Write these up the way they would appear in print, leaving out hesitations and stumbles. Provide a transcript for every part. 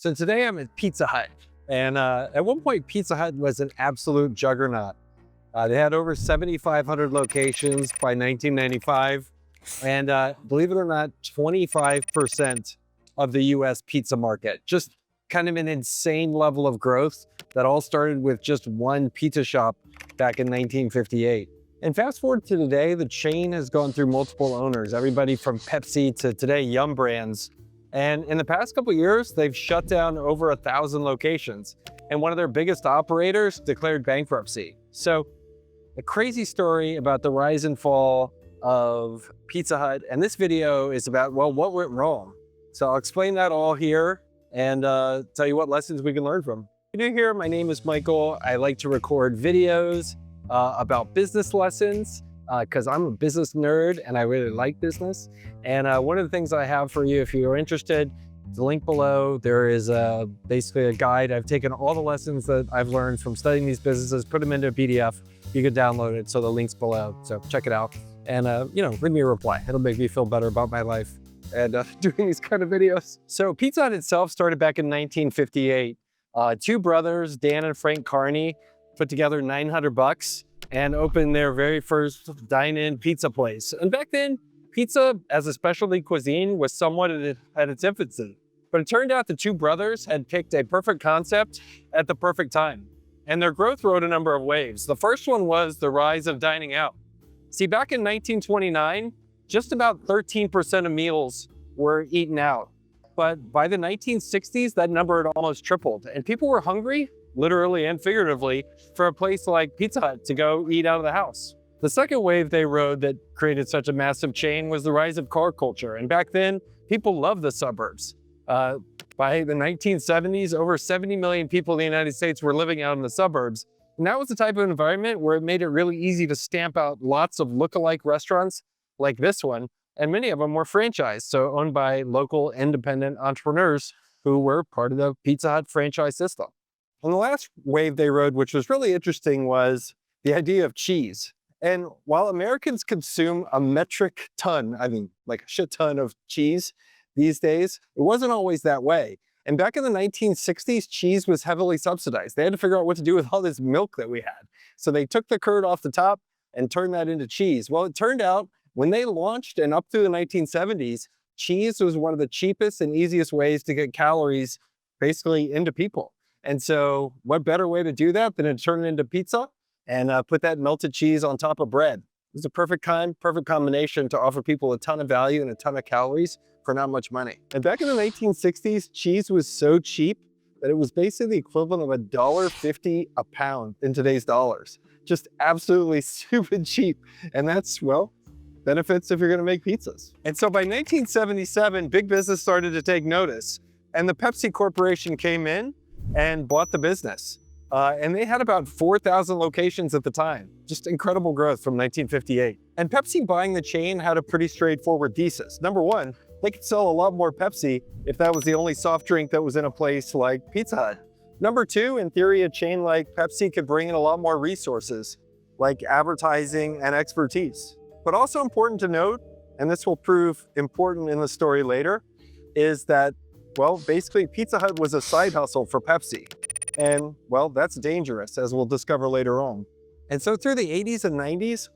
So today I'm at Pizza Hut, and at one point Pizza Hut was an absolute juggernaut. They had over 7,500 locations by 1995, and believe it or not, 25% of the US pizza market. Just kind of an insane level of growth that all started with just one pizza shop back in 1958. And fast forward to today, the chain has gone through multiple owners, everybody from Pepsi to today Yum Brands. And in the past couple of years, they've shut down over 1,000 locations. And one of their biggest operators declared bankruptcy. So a crazy story about the rise and fall of Pizza Hut. And this video is about, well, what went wrong? So I'll explain that all here and tell you what lessons we can learn from. If you're new here, my name is Michael. I like to record videos about business lessons because I'm a business nerd and I really like business. And one of the things I have for you, if you're interested, the link below, there is basically a guide. I've taken all the lessons that I've learned from studying these businesses, put them into a PDF. You can download it, so the link's below. So check it out and leave me a reply. It'll make me feel better about my life and doing these kind of videos. So Pizza Hut itself started back in 1958. Two brothers, Dan and Frank Carney, put together $900 and opened their very first dine-in pizza place. And back then, pizza as a specialty cuisine was somewhat at its infancy. But it turned out the two brothers had picked a perfect concept at the perfect time. And their growth rode a number of waves. The first one was the rise of dining out. See, back in 1929, just about 13% of meals were eaten out. But by the 1960s, that number had almost tripled. And people were hungry, literally and figuratively, for a place like Pizza Hut to go eat out of the house. The second wave they rode that created such a massive chain was the rise of car culture. And back then, people loved the suburbs. By the 1970s, over 70 million people in the United States were living out in the suburbs. And that was the type of environment where it made it really easy to stamp out lots of look-alike restaurants like this one. And many of them were franchised, so owned by local independent entrepreneurs who were part of the Pizza Hut franchise system. And the last wave they rode, which was really interesting, was the idea of cheese. And while Americans consume a metric ton, I mean, like a shit ton of cheese these days, it wasn't always that way. And back in the 1960s, cheese was heavily subsidized. They had to figure out what to do with all this milk that we had. So they took the curd off the top and turned that into cheese. Well, it turned out when they launched and up through the 1970s, cheese was one of the cheapest and easiest ways to get calories basically into people. And so what better way to do that than to turn it into pizza and put that melted cheese on top of bread? It's a perfect combination to offer people a ton of value and a ton of calories for not much money. And back in the 1960s, cheese was so cheap that it was basically the equivalent of $1.50 a pound in today's dollars. Just absolutely stupid cheap. And that's, well, benefits if you're gonna make pizzas. And so by 1977, big business started to take notice. And the Pepsi Corporation came in and bought the business. And they had about 4,000 locations at the time. Just incredible growth from 1958. And Pepsi buying the chain had a pretty straightforward thesis. Number one, they could sell a lot more Pepsi if that was the only soft drink that was in a place like Pizza Hut. Number two, in theory, a chain like Pepsi could bring in a lot more resources, like advertising and expertise. But also important to note, and this will prove important in the story later, is that, well, basically Pizza Hut was a side hustle for Pepsi. And, well, that's dangerous, as we'll discover later on. And so through the 80s and 90s,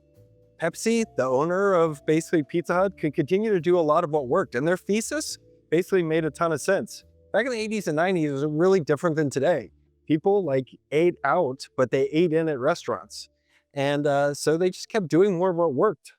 Pepsi, the owner of basically Pizza Hut, could continue to do a lot of what worked. And their thesis basically made a ton of sense. Back in the 80s and 90s, it was really different than today. People ate out, but they ate in at restaurants. And so they just kept doing more of what worked.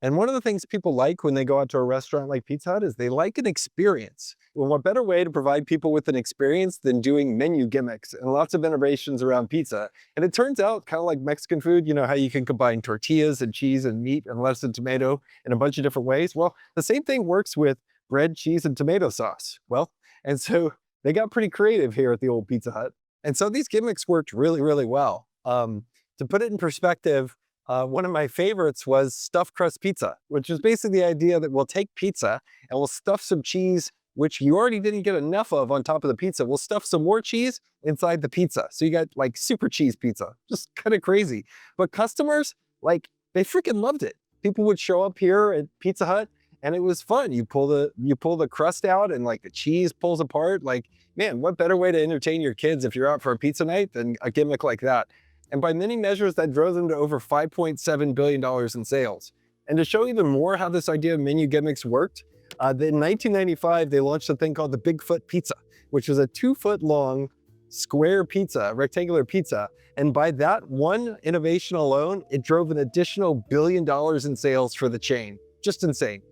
And one of the things people like when they go out to a restaurant like Pizza Hut is they like an experience. Well, what better way to provide people with an experience than doing menu gimmicks and lots of innovations around pizza? And it turns out, kind of like Mexican food, you know how you can combine tortillas and cheese and meat and lettuce and tomato in a bunch of different ways? Well, the same thing works with bread, cheese, and tomato sauce. Well, and so they got pretty creative here at the old Pizza Hut. And so these gimmicks worked really, really well. To put it in perspective, one of my favorites was stuffed crust pizza, which is basically the idea that we'll take pizza and we'll stuff some cheese, which you already didn't get enough of on top of the pizza. We'll stuff some more cheese inside the pizza. So you got like super cheese pizza, just kind of crazy. But customers, they freaking loved it. People would show up here at Pizza Hut And it was fun. You pull the crust out and like the cheese pulls apart. Like, man, what better way to entertain your kids if you're out for a pizza night than a gimmick like that? And by many measures, that drove them to over $5.7 billion in sales. And to show even more how this idea of menu gimmicks worked, in 1995, they launched a thing called the Bigfoot Pizza, which was a 2-foot long square pizza, rectangular pizza. And by that one innovation alone, it drove an additional $1 billion in sales for the chain. Just insane.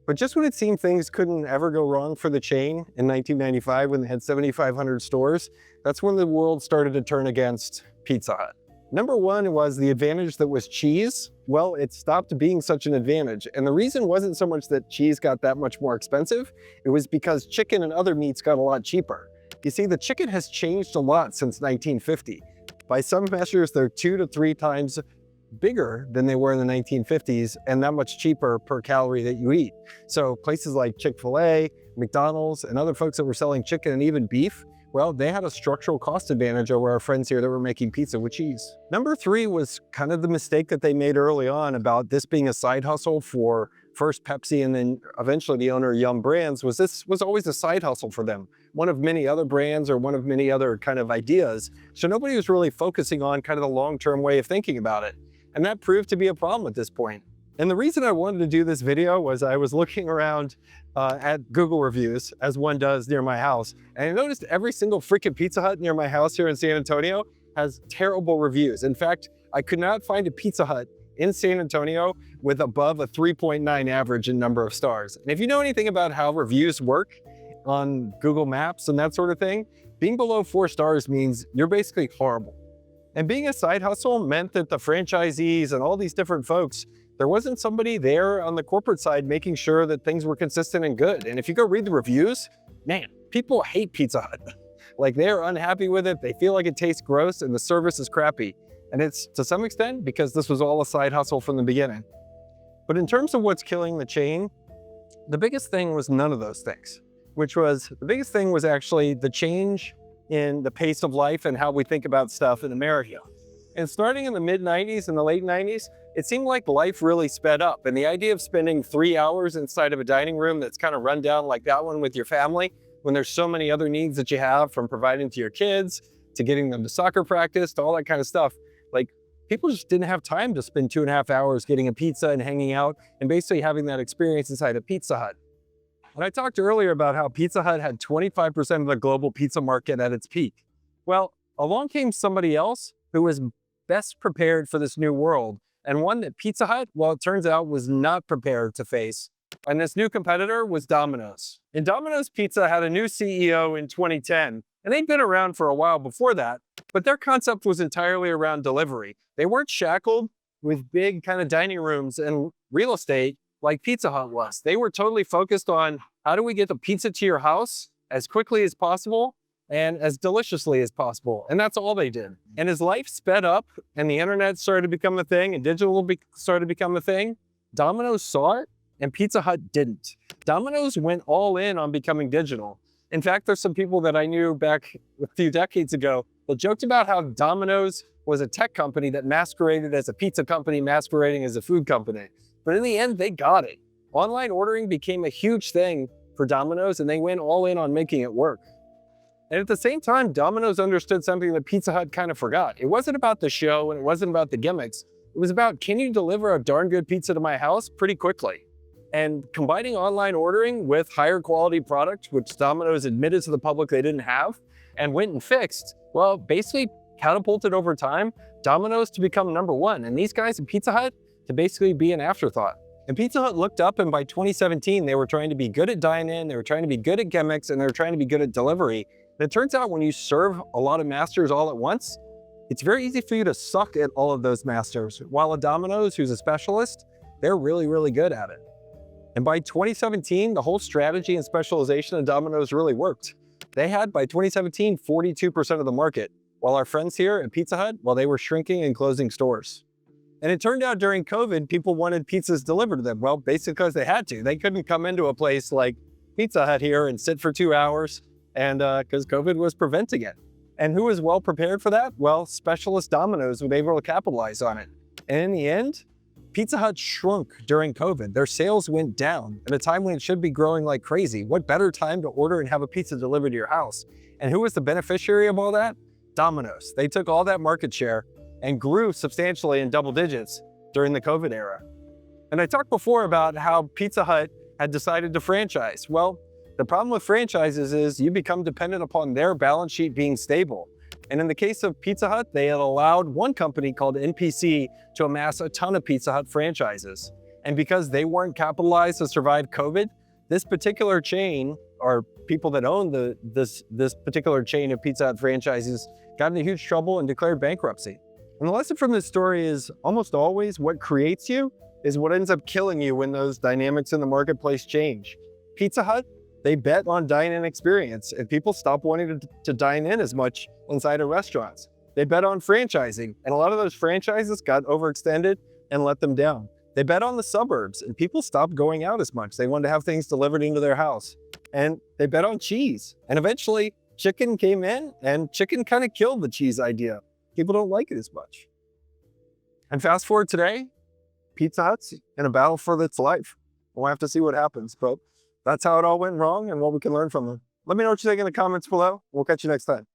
But just when it seemed things couldn't ever go wrong for the chain in 1995, when they had 7,500 stores, that's when the world started to turn against Pizza Hut. Number one was the advantage that was cheese. Well, it stopped being such an advantage. And the reason wasn't so much that cheese got that much more expensive, it was because chicken and other meats got a lot cheaper. You see, the chicken has changed a lot since 1950. By some measures, they're 2 to 3 times bigger than they were in the 1950s and that much cheaper per calorie that you eat. So places like Chick-fil-A, McDonald's, and other folks that were selling chicken and even beef, well, they had a structural cost advantage over our friends here that were making pizza with cheese. Number 3 was kind of the mistake that they made early on about this being a side hustle for first Pepsi and then eventually the owner of Yum Brands. This was always a side hustle for them. One of many other brands or one of many other kind of ideas. So nobody was really focusing on kind of the long-term way of thinking about it. And that proved to be a problem at this point. And the reason I wanted to do this video was I was looking around at Google reviews, as one does near my house. And I noticed every single freaking Pizza Hut near my house here in San Antonio has terrible reviews. In fact, I could not find a Pizza Hut in San Antonio with above a 3.9 average in number of stars. And if you know anything about how reviews work on Google Maps and that sort of thing, being below 4 stars means you're basically horrible. And being a side hustle meant that the franchisees and all these different folks, there wasn't somebody there on the corporate side making sure that things were consistent and good. And if you go read the reviews, man, people hate Pizza Hut. Like, they're unhappy with it. They feel like it tastes gross and the service is crappy. And it's to some extent because this was all a side hustle from the beginning. But in terms of what's killing the chain, the biggest thing was none of those things, the biggest thing was actually the change in the pace of life and how we think about stuff in America. And starting in the mid-90s and the late 90s, it seemed like life really sped up. And the idea of spending 3 hours inside of a dining room that's kind of run down like that one with your family, when there's so many other needs that you have, from providing to your kids, to getting them to soccer practice, to all that kind of stuff, like, people just didn't have time to spend 2.5 hours getting a pizza and hanging out and basically having that experience inside a Pizza Hut. And I talked earlier about how Pizza Hut had 25% of the global pizza market at its peak. Well, along came somebody else who was best prepared for this new world, and one that Pizza Hut, well, it turns out, was not prepared to face. And this new competitor was Domino's. And Domino's Pizza had a new CEO in 2010, and they'd been around for a while before that, but their concept was entirely around delivery. They weren't shackled with big kind of dining rooms and real estate like Pizza Hut was. They were totally focused on, how do we get the pizza to your house as quickly as possible and as deliciously as possible? And that's all they did. And as life sped up and the internet started to become a thing and digital started to become a thing, Domino's saw it and Pizza Hut didn't. Domino's went all in on becoming digital. In fact, there's some people that I knew back a few decades ago that joked about how Domino's was a tech company that masqueraded as a pizza company, masquerading as a food company. But in the end, they got it. Online ordering became a huge thing for Domino's, and they went all in on making it work. And at the same time, Domino's understood something that Pizza Hut kind of forgot. It wasn't about the show and it wasn't about the gimmicks. It was about, can you deliver a darn good pizza to my house pretty quickly? And combining online ordering with higher quality product, which Domino's admitted to the public they didn't have, and went and fixed, well, basically catapulted over time Domino's to become number 1. And these guys at Pizza Hut to basically be an afterthought. And Pizza Hut looked up, and by 2017, they were trying to be good at dine-in, they were trying to be good at gimmicks, and they were trying to be good at delivery. And it turns out when you serve a lot of masters all at once, it's very easy for you to suck at all of those masters. While a Domino's, who's a specialist, they're really, really good at it. And by 2017, the whole strategy and specialization of Domino's really worked. They had, by 2017, 42% of the market, while our friends here at Pizza Hut, well, they were shrinking and closing stores. And it turned out during COVID, people wanted pizzas delivered to them. Well, basically because they had to. They couldn't come into a place like Pizza Hut here and sit for 2 hours, and because COVID was preventing it. And who was well prepared for that? Well, specialist Domino's were able to capitalize on it. And in the end, Pizza Hut shrunk during COVID. Their sales went down at a time when it should be growing like crazy. What better time to order and have a pizza delivered to your house? And who was the beneficiary of all that? Domino's. They took all that market share and grew substantially in double digits during the COVID era. And I talked before about how Pizza Hut had decided to franchise. Well, the problem with franchises is you become dependent upon their balance sheet being stable. And in the case of Pizza Hut, they had allowed one company called NPC to amass a ton of Pizza Hut franchises. And because they weren't capitalized to survive COVID, this particular chain, or people that own this particular chain of Pizza Hut franchises, got into huge trouble and declared bankruptcy. And the lesson from this story is almost always what creates you is what ends up killing you when those dynamics in the marketplace change. Pizza Hut, they bet on dine-in experience, and people stopped wanting to dine in as much inside of restaurants. They bet on franchising, and a lot of those franchises got overextended and let them down. They bet on the suburbs, and people stopped going out as much. They wanted to have things delivered into their house. And they bet on cheese. And eventually, chicken came in, and chicken kind of killed the cheese idea. People don't like it as much. And fast forward today, Pizza Hut's in a battle for its life. We'll have to see what happens, but that's how it all went wrong and what we can learn from them. Let me know what you think in the comments below. We'll catch you next time.